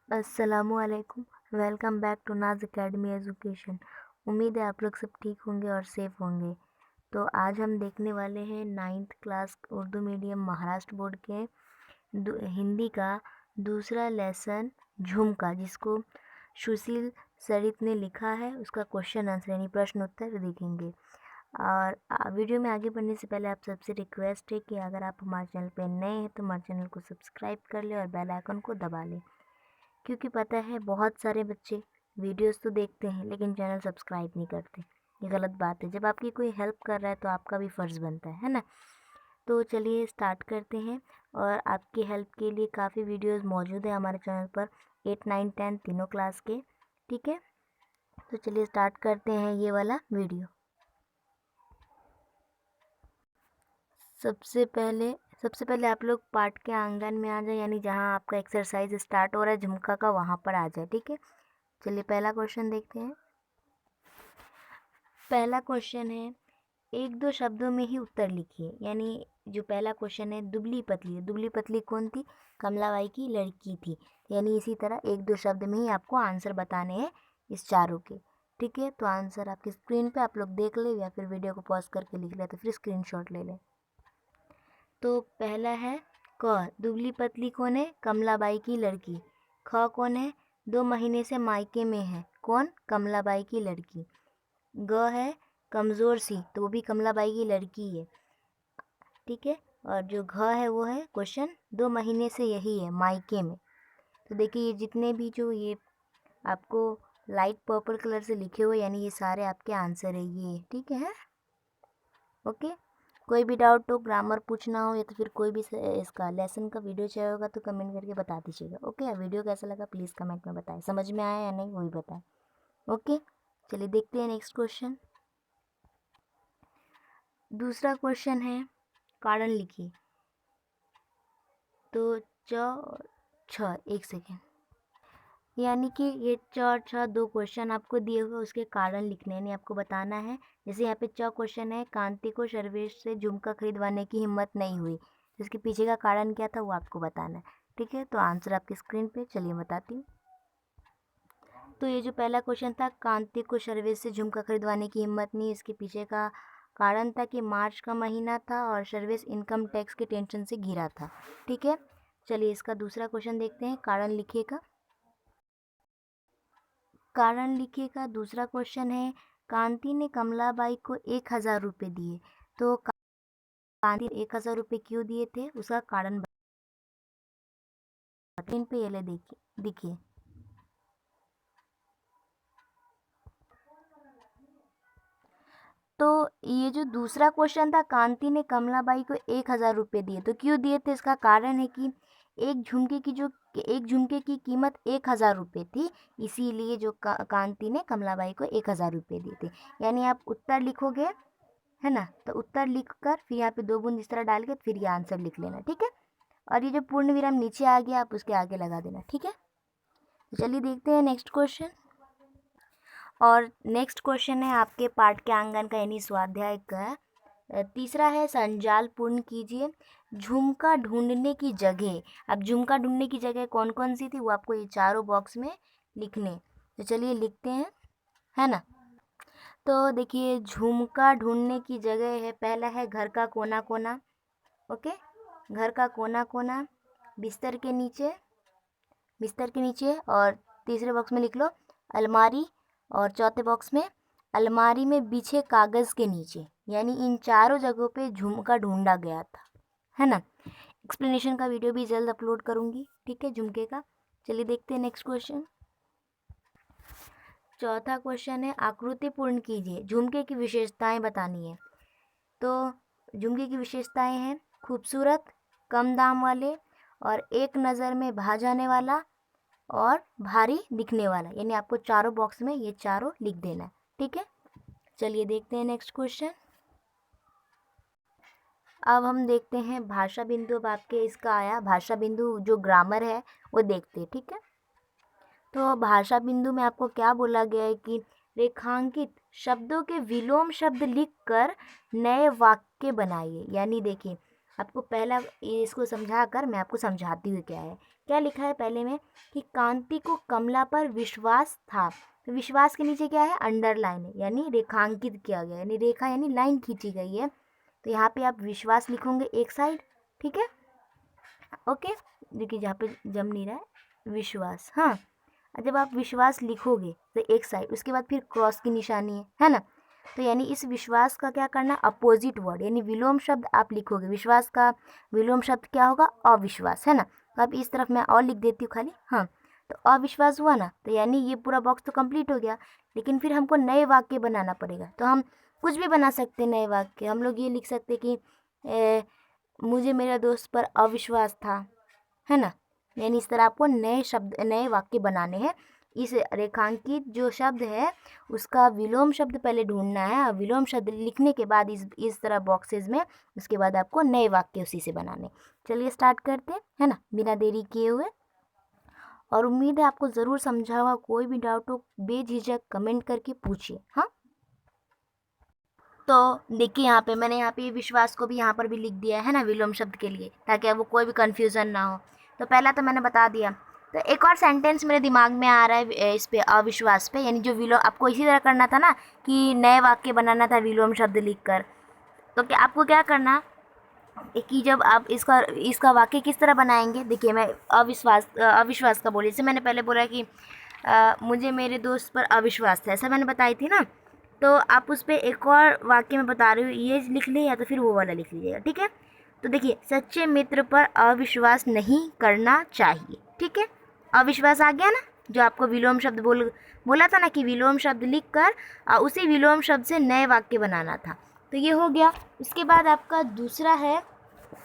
अस्सलामुअलैकुम। Welcome back to नाज academy education. उम्मीद है आप लोग सब ठीक होंगे और सेफ होंगे। तो आज हम देखने वाले हैं 9th class Urdu medium Maharashtra board के हिंदी का दूसरा लेसन झुमका, जिसको सुशील सरित ने लिखा है। उसका क्वेश्चन आंसर यानी प्रश्न उत्तर देखेंगे। और वीडियो में आगे बढ़ने से पहले आप सबसे रिक्वेस्ट है कि अगर आप हमारे चैनल पर नए हैं तो हमारे चैनल को सब्सक्राइब कर लें और बेल आइकन को दबा लें, क्योंकि पता है बहुत सारे बच्चे वीडियोस तो देखते हैं लेकिन चैनल सब्सक्राइब नहीं करते। ये गलत बात है। जब आपकी कोई हेल्प कर रहा है तो आपका भी फ़र्ज़ बनता है ना। तो चलिए स्टार्ट करते हैं। और आपकी हेल्प के लिए काफ़ी वीडियोस मौजूद है हमारे चैनल पर, 8, 9, 10 तीनों क्लास के। ठीक है, तो चलिए स्टार्ट करते हैं ये वाला वीडियो। सबसे पहले आप लोग पाठ के आंगन में आ जाए, यानी जहाँ आपका एक्सरसाइज स्टार्ट हो रहा है झुमका का, वहाँ पर आ जाए। ठीक है, चलिए पहला क्वेश्चन देखते हैं। पहला क्वेश्चन है, एक दो शब्दों में ही उत्तर लिखिए। यानी जो पहला क्वेश्चन है, दुबली पतली। दुबली पतली कौन थी? कमलाबाई की लड़की थी। यानी इसी तरह एक दो शब्द में ही आपको आंसर बताने हैं इस चारों के। ठीक है, तो आंसर आपकी स्क्रीन पे आप लोग देख ले, या फिर वीडियो को पॉज करके लिख ले, तो फिर स्क्रीनशॉट ले लें। तो पहला है क, दुबली पतली कौन है? कमलाबाई की लड़की। ख कौन है? 2 महीने से मायके में है। कौन? कमलाबाई की लड़की। ग है कमज़ोर सी, तो वो भी कमलाबाई की लड़की है। ठीक है, और जो घ है वो है क्वेश्चन 2 महीने से यही है, मायके में। तो देखिए ये जितने भी जो ये आपको लाइट पर्पल कलर से लिखे हुए, यानी ये सारे आपके आंसर है ये। ठीक है, ओके। कोई भी डाउट हो, ग्रामर पूछना हो, या तो फिर कोई भी इसका लेसन का वीडियो चाहिए होगा तो कमेंट करके बता दीजिएगा। ओके, वीडियो कैसा लगा प्लीज़ कमेंट में बताएं। समझ में आया या नहीं वो भी बताएं। ओके, चलिए देखते हैं नेक्स्ट क्वेश्चन। दूसरा क्वेश्चन है, कारण लिखिए। तो च और छ, एक सेकेंड, यानी कि ये च और छ दो क्वेश्चन आपको दिए हुए, उसके कारण लिखने यानी आपको बताना है। जैसे यहाँ पे च क्वेश्चन है, कांति को सर्वेश से झुमका खरीदवाने की हिम्मत नहीं हुई, इसके पीछे का कारण क्या था वो आपको बताना है। ठीक है, तो आंसर आपकी स्क्रीन पे, चलिए बताती हूँ। तो ये जो पहला क्वेश्चन था, कांति को सर्वेश से झुमका खरीदवाने की हिम्मत नहीं, इसके पीछे का कारण था कि मार्च का महीना था और सर्वेश इनकम टैक्स के टेंशन से घिरा था। ठीक है, चलिए इसका दूसरा क्वेश्चन देखते हैं, कारण लिखिएगा। कारण लिखिएगा दूसरा क्वेश्चन है, कांति ने कमलाबाई को 1,000 रुपये दिए। तो कांति 1,000 रुपये क्यों दिए थे, उसका कारण स्क्रीन पे ये ले देखिए। तो ये जो दूसरा क्वेश्चन था, कांति ने कमलाबाई को 1,000 रुपये दिए, तो क्यों दिए थे? इसका कारण है कि एक झुमके की कीमत 1,000 रुपये थी, इसीलिए जो कांति ने कमलाबाई को 1,000 रुपये दिए थे। यानी आप उत्तर लिखोगे, है ना, तो उत्तर लिख कर फिर यहाँ पे 2 बूंद इस तरह डाल के फिर ये आंसर लिख लेना। ठीक है, और ये जो पूर्ण विराम नीचे आ गया आप उसके आगे लगा देना। ठीक है, तो चलिए देखते हैं नेक्स्ट क्वेश्चन। और नेक्स्ट क्वेश्चन है आपके पाठ के आंगन का, यानी स्वाध्याय का तीसरा है, संजाल पूर्ण कीजिए। झुमका ढूंढने की जगह। अब झुमका ढूंढने की जगह कौन कौन सी थी वो आपको ये चारों बॉक्स में लिखने। तो चलिए लिखते हैं, है ना। तो देखिए झुमका ढूंढने की जगह है, पहला है घर का कोना कोना। ओके, घर का कोना कोना, बिस्तर के नीचे, और तीसरे बॉक्स में लिख लो अलमारी, और चौथे बॉक्स में अलमारी में बिछे कागज़ के नीचे। यानी इन चारों जगहों पे झुमका ढूंढा गया था, है ना। एक्सप्लेनेशन का वीडियो भी जल्द अपलोड करूँगी, ठीक है, झुमके का। चलिए देखते हैं नेक्स्ट क्वेश्चन। चौथा क्वेश्चन है, आकृति पूर्ण कीजिए, झुमके की विशेषताएं बतानी है। तो झुमके की विशेषताएं हैं खूबसूरत, कम दाम वाले, और एक नज़र में भा जाने वाला, और भारी दिखने वाला। यानी आपको चारों बॉक्स में ये चारों लिख देना है। ठीक है, चलिए देखते हैं नेक्स्ट क्वेश्चन। अब हम देखते हैं भाषा बिंदु। अब आपके इसका आया भाषा बिंदु, जो ग्रामर है वो देखते हैं। ठीक है, तो भाषा बिंदु में आपको क्या बोला गया है कि रेखांकित शब्दों के विलोम शब्द लिखकर नए वाक्य बनाइए। यानी देखिए आपको पहला इसको समझा कर मैं आपको समझाती हूँ क्या है। क्या लिखा है पहले में कि कांति को कमला पर विश्वास था। तो विश्वास के नीचे क्या है, अंडरलाइन है, यानी रेखांकित किया गया, यानी रेखा यानी लाइन खींची गई है। तो यहाँ पे आप विश्वास लिखोगे एक साइड, ठीक है, ओके। देखिए जहाँ पे जम नहीं रहा है विश्वास, हाँ। जब आप विश्वास लिखोगे तो एक साइड, उसके बाद फिर क्रॉस की निशानी है ना। तो यानी इस विश्वास का क्या करना, अपोजिट वर्ड यानी विलोम शब्द आप लिखोगे। विश्वास का विलोम शब्द क्या होगा, अविश्वास, है ना। तो अब इस तरफ मैं और लिख देती हूँ खाली, हाँ। तो अविश्वास हुआ ना, तो यानी ये पूरा बॉक्स तो कंप्लीट हो गया। लेकिन फिर हमको नए वाक्य बनाना पड़ेगा। तो हम कुछ भी बना सकते हैं नए वाक्य। हम लोग ये लिख सकते कि मुझे मेरे दोस्त पर अविश्वास था, है ना। यानी इस तरह आपको नए शब्द, नए वाक्य बनाने हैं। इस रेखांकित जो शब्द है उसका विलोम शब्द पहले ढूंढना है, और विलोम शब्द लिखने के बाद इस तरह बॉक्सेस में, उसके बाद आपको नए वाक्य उसी से बनाने। चलिए स्टार्ट करते हैं, है ना, बिना देरी किए हुए। और उम्मीद है आपको ज़रूर समझा होगा। कोई भी डाउट हो बेझिझक कमेंट करके पूछिए, हाँ। तो देखिए यहाँ पे मैंने यहाँ पे विश्वास को भी यहाँ पर भी लिख दिया है ना विलोम शब्द के लिए, ताकि वो कोई भी कन्फ्यूज़न ना हो। तो पहला तो मैंने बता दिया। तो एक और सेंटेंस मेरे दिमाग में आ रहा है इस पे, अविश्वास पे, यानी जो विलोम, आपको इसी तरह करना था ना कि नए वाक्य बनाना था विलोम शब्द लिखकर। तो क्या आपको क्या करना कि जब आप इसका वाक्य किस तरह बनाएंगे, देखिए मैं अविश्वास का बोली, जैसे मैंने पहले बोला कि मुझे मेरे दोस्त पर अविश्वास था, ऐसा मैंने बताई थी ना। तो आप उस पर एक और वाक्य में बता रही हूँ, ये लिख ले या तो फिर वो वाला लिख लीजिएगा, ठीक है। तो देखिए, सच्चे मित्र पर अविश्वास नहीं करना चाहिए, ठीक है। अविश्वास आ गया ना, जो आपको विलोम शब्द बोला था ना कि विलोम शब्द लिख कर उसी विलोम शब्द से नए वाक्य बनाना था। तो ये हो गया। उसके बाद आपका दूसरा है,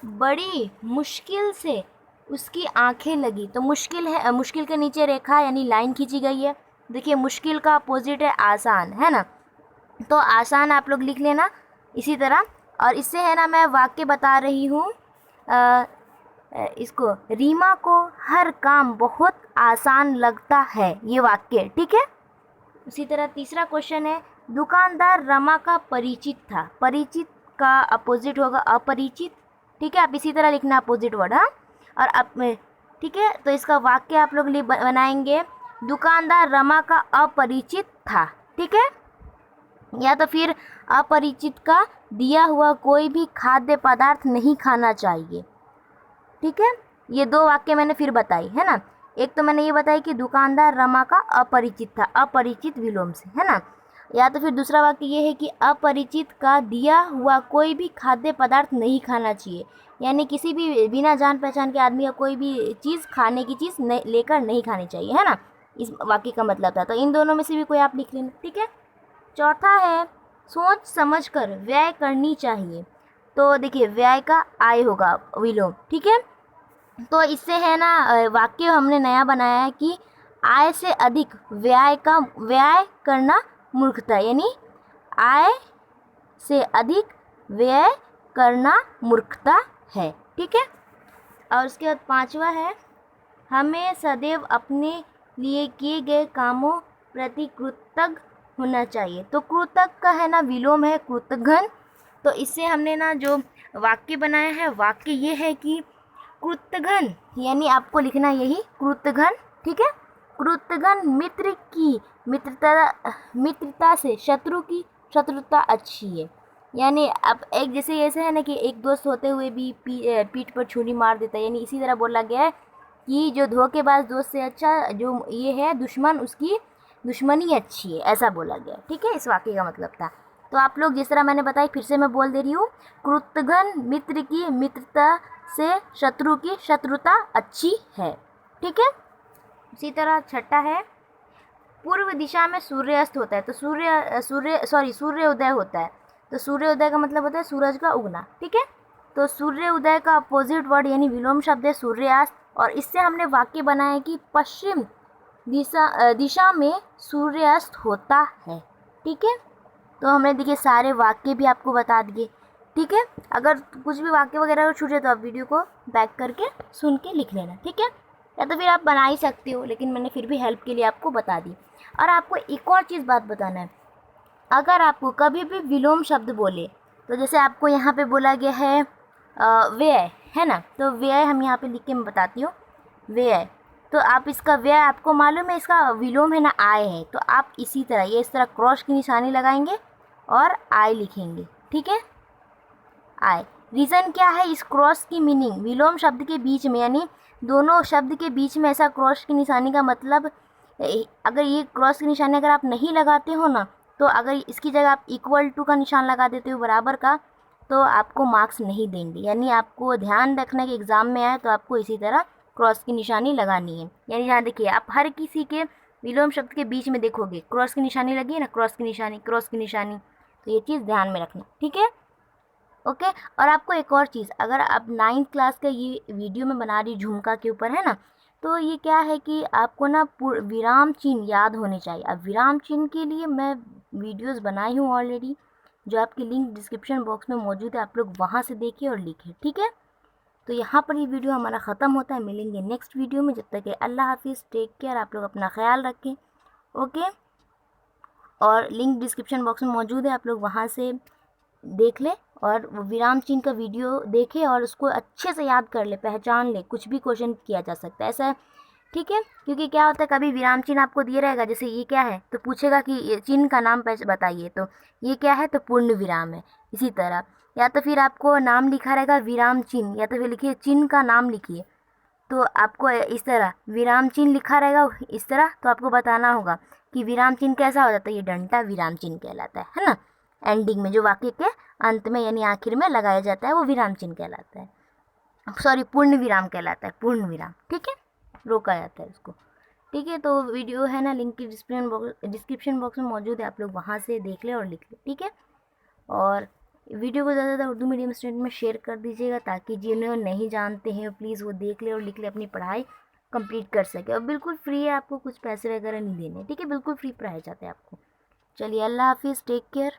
बड़ी मुश्किल से उसकी आंखें लगी। तो मुश्किल है, मुश्किल के नीचे रेखा यानी लाइन खींची गई है। देखिए मुश्किल का अपोजिट है आसान, है ना। तो आसान आप लोग लिख लेना इसी तरह। और इससे है ना मैं वाक्य बता रही हूँ, इसको, रीमा को हर काम बहुत आसान लगता है, ये वाक्य, ठीक है। उसी तरह तीसरा क्वेश्चन है, दुकानदार रमा का परिचित था। परिचित का अपोजिट होगा अपरिचित, ठीक है। आप इसी तरह लिखना अपोजिट वर्ड, हाँ। और अब ठीक है, तो इसका वाक्य आप लोग बनाएंगे, दुकानदार रमा का अपरिचित था, ठीक है। या तो फिर अपरिचित का दिया हुआ कोई भी खाद्य पदार्थ नहीं खाना चाहिए, ठीक है। ये दो वाक्य मैंने फिर बताई, है ना। एक तो मैंने ये बताई कि दुकानदार रमा का अपरिचित था, अपरिचित विलोम से, है ना। या तो फिर दूसरा वाक्य ये है कि अपरिचित का दिया हुआ कोई भी खाद्य पदार्थ नहीं खाना चाहिए, यानी किसी भी बिना जान पहचान के आदमी का कोई भी चीज़, खाने की चीज़ लेकर नहीं खानी चाहिए, है ना। इस वाक्य का मतलब था। तो इन दोनों में से भी कोई आप लिख लेना, ठीक है। चौथा है, सोच समझकर व्यय करनी चाहिए। तो देखिए व्यय का आय होगा विलोम, ठीक है। तो इससे है ना वाक्य हमने नया बनाया है कि आय से अधिक व्यय करना मूर्खता, यानी आय से अधिक व्यय करना मूर्खता है, ठीक है। और उसके बाद पांचवा है, हमें सदैव अपने लिए किए गए कामों प्रति कृतज्ञ होना चाहिए। तो कृतज्ञ का है ना विलोम है कृतघ्न। तो इससे हमने ना जो वाक्य बनाया है, वाक्य ये है कि कृतघ्न, यानी आपको लिखना यही कृतघ्न, ठीक है। कृतघ्न मित्र की मित्रता से शत्रु की शत्रुता अच्छी है। यानी अब एक जैसे ऐसे है ना कि एक दोस्त होते हुए भी पीठ पर छुरी मार देता है, यानी इसी तरह बोला गया है कि जो धोखेबाज दोस्त से अच्छा जो ये है दुश्मन, उसकी दुश्मनी अच्छी है, ऐसा बोला गया, ठीक है। इस वाक्य का मतलब था। तो आप लोग जिस तरह मैंने बताई, फिर से मैं बोल दे रही हूँ, कृतघ्न मित्र की मित्रता से शत्रु की शत्रुता अच्छी है, ठीक है। इसी तरह छठा है, पूर्व दिशा में सूर्यास्त होता है। तो सूर्योदय होता है। तो सूर्योदय का मतलब होता है सूरज का उगना, ठीक है। तो सूर्योदय का अपोजिट वर्ड यानी विलोम शब्द है सूर्यास्त। और इससे हमने वाक्य बनाया कि पश्चिम दिशा में सूर्यास्त होता है, ठीक है। तो हमने देखिए सारे वाक्य भी आपको बता दिए, ठीक है। अगर कुछ भी वाक्य वगैरह छूट जाए तो आप वीडियो को बैक करके सुन के लिख लेना, ठीक है। या तो फिर आप बना ही सकते हो, लेकिन मैंने फिर भी हेल्प के लिए आपको बता दी। और आपको एक और चीज़ बात बताना है, अगर आपको कभी भी विलोम शब्द बोले, तो जैसे आपको यहाँ पे बोला गया है व्यय है ना, तो व्यय हम यहाँ पे लिख के मैं बताती हूँ। व्यय, तो आप इसका व्यय आपको मालूम है, इसका विलोम है ना आय है, तो आप इसी तरह ये इस तरह क्रॉस की निशानी लगाएंगे और आय लिखेंगे, ठीक है। आय, रीज़न क्या है इस क्रॉस की मीनिंग, विलोम शब्द के बीच में, यानी दोनों शब्द के बीच में ऐसा क्रॉस की निशानी का मतलब, अगर ये क्रॉस की निशानी अगर आप नहीं लगाते हो ना, तो अगर इसकी जगह आप इक्वल टू का निशान लगा देते हो बराबर का, तो आपको मार्क्स नहीं देंगे। यानी आपको ध्यान रखना कि एग्ज़ाम में आए तो आपको इसी तरह क्रॉस की निशानी लगानी है। यानी यहाँ देखिए, आप हर किसी के विलोम शब्द के बीच में देखोगे क्रॉस की निशानी लगी है ना, क्रॉस की निशानी, क्रॉस की निशानी, तो ये चीज़ ध्यान में रखना, ठीक है। ओके। और आपको एक और चीज़, अगर आप 9th क्लास का ये वीडियो में बना रही झुमका के ऊपर है ना, तो ये क्या है कि आपको ना विराम चिन्ह याद होने चाहिए। अब विराम चिन्ह के लिए मैं वीडियोस बनाई हूँ ऑलरेडी, जो आपकी लिंक डिस्क्रिप्शन बॉक्स में मौजूद है, आप लोग वहाँ से देखिए और लिखिए, ठीक है। तो यहाँ पर ये वीडियो हमारा ख़त्म होता है, मिलेंगे नेक्स्ट वीडियो में, जब तक के अल्लाह हाफिज़, टेक केयर, आप लोग अपना ख्याल रखें, ओके। और लिंक डिस्क्रिप्शन बॉक्स में मौजूद है, आप लोग वहाँ से देख ले और विराम चिन्ह का वीडियो देखे और उसको अच्छे से याद कर ले, पहचान ले, कुछ भी क्वेश्चन किया जा सकता है, ऐसा है, ठीक है। क्योंकि क्या होता है, कभी विराम चिन्ह आपको दिया रहेगा, जैसे ये क्या है तो पूछेगा कि ये चिन्ह का नाम बताइए, तो ये क्या है तो पूर्ण विराम है, इसी तरह। या तो फिर आपको नाम लिखा रहेगा विराम चिन्ह, या तो फिर लिखिए चिन्ह का नाम लिखिए, तो आपको इस तरह विराम चिन्ह लिखा रहेगा इस तरह, तो आपको बताना होगा कि विराम चिन्ह कैसा हो जाता है, ये डंटा विराम चिन्ह कहलाता है ना। एंडिंग में जो वाक्य के अंत में यानी आखिर में लगाया जाता है वो विराम चिन्ह कहलाता है, सॉरी पूर्ण विराम कहलाता है, पूर्ण विराम, ठीक है, रोका जाता है उसको, ठीक है। तो वीडियो है ना लिंक की डिस्क्रिप्शन बॉक्स में मौजूद है, आप लोग वहाँ से देख ले और लिख ले, ठीक है। और वीडियो को ज़्यादा ज़्यादा उर्दू मीडियम स्टूडेंट में शेयर कर दीजिएगा, ताकि जिन्हें नहीं जानते हैं प्लीज़ वो देख ले और लिख ले, अपनी पढ़ाई कंप्लीट कर सके। और बिल्कुल फ्री है, आपको कुछ पैसे वगैरह नहीं देने, ठीक है, बिल्कुल फ्री पढ़ाया जाता है आपको। चलिए, अल्लाह हाफिज़, टेक केयर।